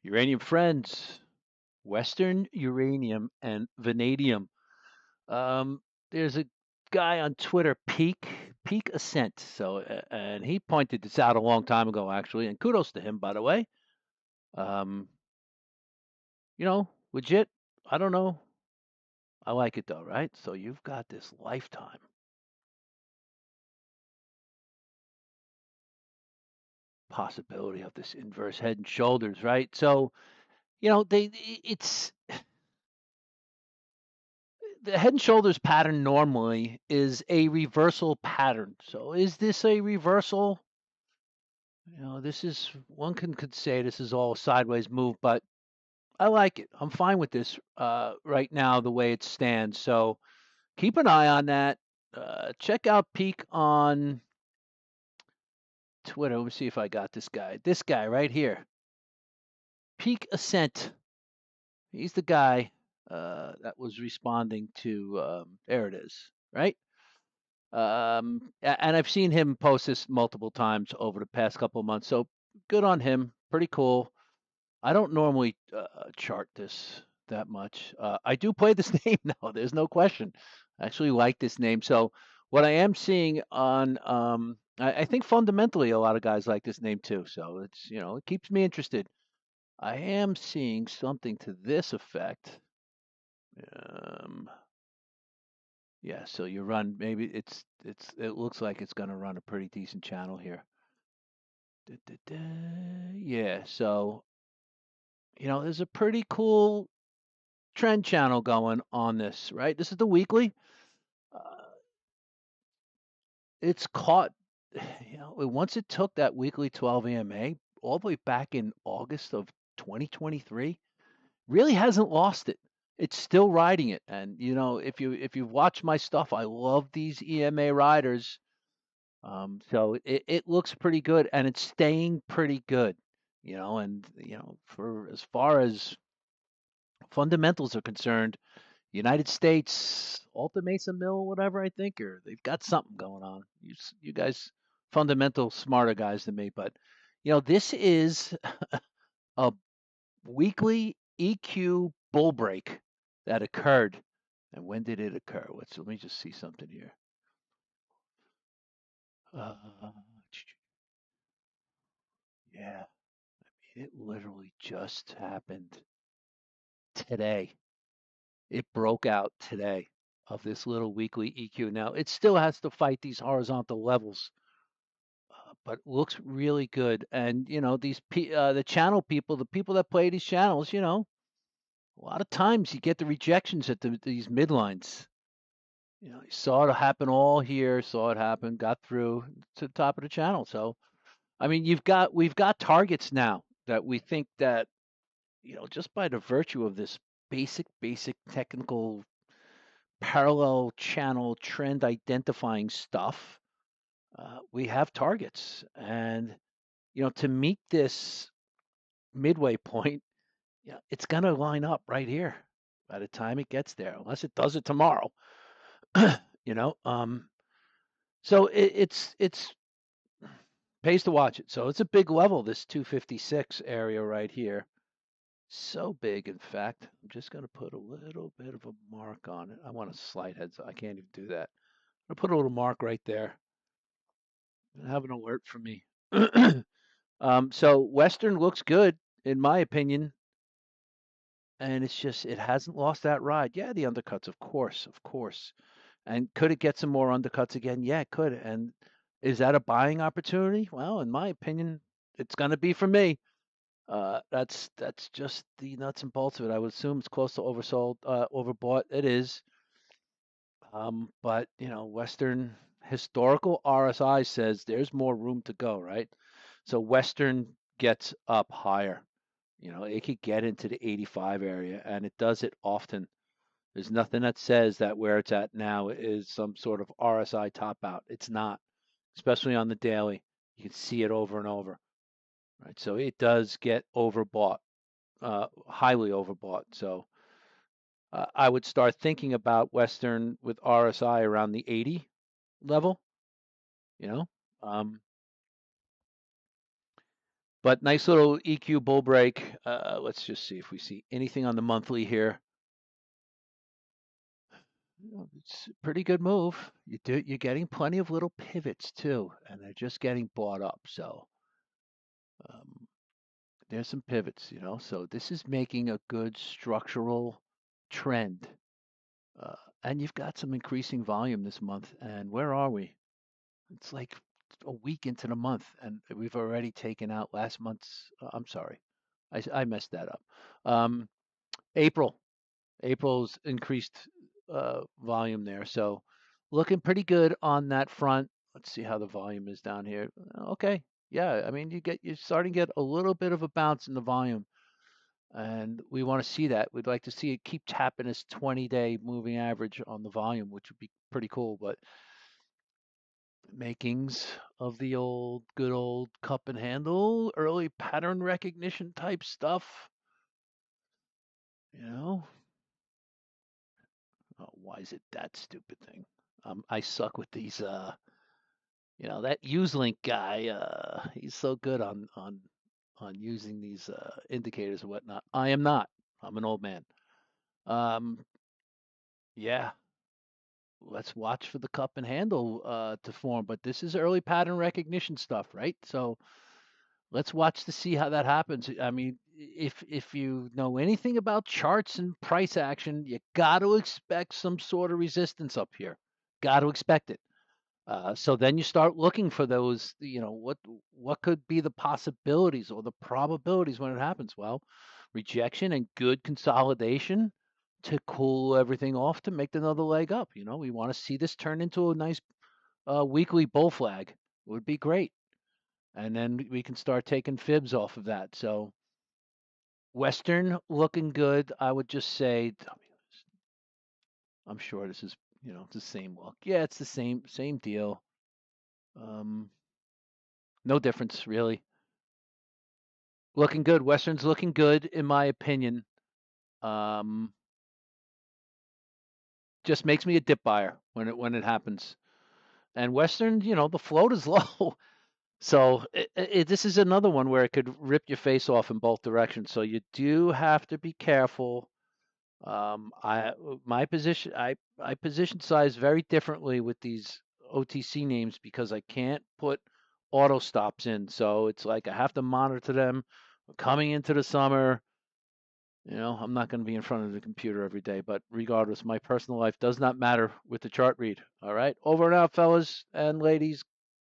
Uranium friends, Western uranium and vanadium. There's a guy on Twitter, Peak Ascent. So, and he pointed this out a long time ago, actually. And kudos to him, by the way. Um, legit. I don't know. I like it though, right? So you've got this lifetime possibility of this inverse head and shoulders, right? So, it's the head and shoulders pattern normally is a reversal pattern. So is this a reversal? This is one could say this is all a sideways move, but I like it. I'm fine with this right now the way it stands. So keep an eye on that. Check out Peak on Twitter. Let me see if I got this guy. This guy right here, Peak Ascent. He's the guy that was responding to. There it is, right? And I've seen him post this multiple times over the past couple of months. So good on him. Pretty cool. I don't normally chart this that much. I do play this name now. There's no question. I actually like this name. So what I am seeing on, I think fundamentally a lot of guys like this name too. So it keeps me interested. I am seeing something to this effect. Um, yeah. So you run maybe it looks like it's going to run a pretty decent channel here. Da, da, da. Yeah. So there's a pretty cool trend channel going on this, right? This is the weekly. Uh, it's caught, once it took that weekly 12 EMA all the way back in August of 2023, really hasn't lost it. It's still riding it. And if you watch my stuff, I love these EMA riders. So it looks pretty good and it's staying pretty good, and for as far as fundamentals are concerned, United States, Alta Mesa Mill, whatever I think, or they've got something going on. You guys, fundamental smarter guys than me, but this is a weekly EQ bull break that occurred. And when did it occur? Let me just see something here. Uh, yeah, it literally just happened today. It broke out today of this little weekly EQ. Now it still has to fight these horizontal levels, but looks really good. And the channel people, the people that play these channels, a lot of times you get the rejections at these midlines. You saw it happen all here, saw it happen, got through to the top of the channel. So, I mean, we've got targets now that we think that just by the virtue of this basic technical parallel channel trend identifying stuff, we have targets. And to meet this midway point, it's going to line up right here by the time it gets there, unless it does it tomorrow. you know, um, so it's pays to watch it. So it's a big level, this 256 area right here. So big, in fact. I'm just going to put a little bit of a mark on it. I want a slide head, so I can't even do that. I'll put a little mark right there. Have an alert for me. So Western looks good, in my opinion. And it's just it hasn't lost that ride. Yeah, the undercuts, of course, of course. And could it get some more undercuts again? Yeah, it could. And is that a buying opportunity? Well, in my opinion, it's going to be for me. That's just the nuts and bolts of it. I would assume it's close to oversold, overbought. It is. But Western historical RSI says there's more room to go, right? So Western gets up higher. It could get into the 85 area, and it does it often. There's nothing that says that where it's at now is some sort of RSI top out. It's not, especially on the daily. You can see it over and over, right? So it does get overbought, highly overbought. So I would start thinking about Western with RSI around the 80 level, you know. Um, But nice little EQ bull break. Let's just see if we see anything on the monthly here. It's a pretty good move. You're getting plenty of little pivots too, and they're just getting bought up. So um, there's some pivots, So this is making a good structural trend. Uh, and you've got some increasing volume this month. And where are we? It's like a week into the month, and we've already taken out last month's. I'm sorry, I messed that up. Um, April. April's increased volume there, so looking pretty good on that front. Let's see how the volume is down here. Okay, yeah, I mean you're starting to get a little bit of a bounce in the volume, and we want to see that. We'd like to see it keep tapping this 20-day moving average on the volume, which would be pretty cool. But makings of the good old cup and handle, early pattern recognition type stuff, you know. Oh, why is it that stupid thing? I suck with these. That uselink guy. He's so good on using these indicators and whatnot. I am not. I'm an old man. Um, yeah. Let's watch for the cup and handle to form. But this is early pattern recognition stuff, right? So let's watch to see how that happens. I mean, if you know anything about charts and price action, you got to expect some sort of resistance up here. Got to expect it. So then you start looking for those. What could be the possibilities or the probabilities when it happens? Well, rejection and good consolidation to cool everything off to make another leg up. We want to see this turn into a nice weekly bull flag. Would be great, and then we can start taking fibs off of that. So Western looking good. I would just say, I'm sure this is it's the same look. Yeah, it's the same deal. Um, no difference really. Looking good. Western's looking good in my opinion. Um, just makes me a dip buyer when it happens. And Western, the float is low. So this is another one where it could rip your face off in both directions. So you do have to be careful. I my position I position size very differently with these OTC names because I can't put auto stops in. So it's like I have to monitor them coming into the summer. I'm not going to be in front of the computer every day, but regardless, my personal life does not matter with the chart read. All right, over and out, fellas and ladies.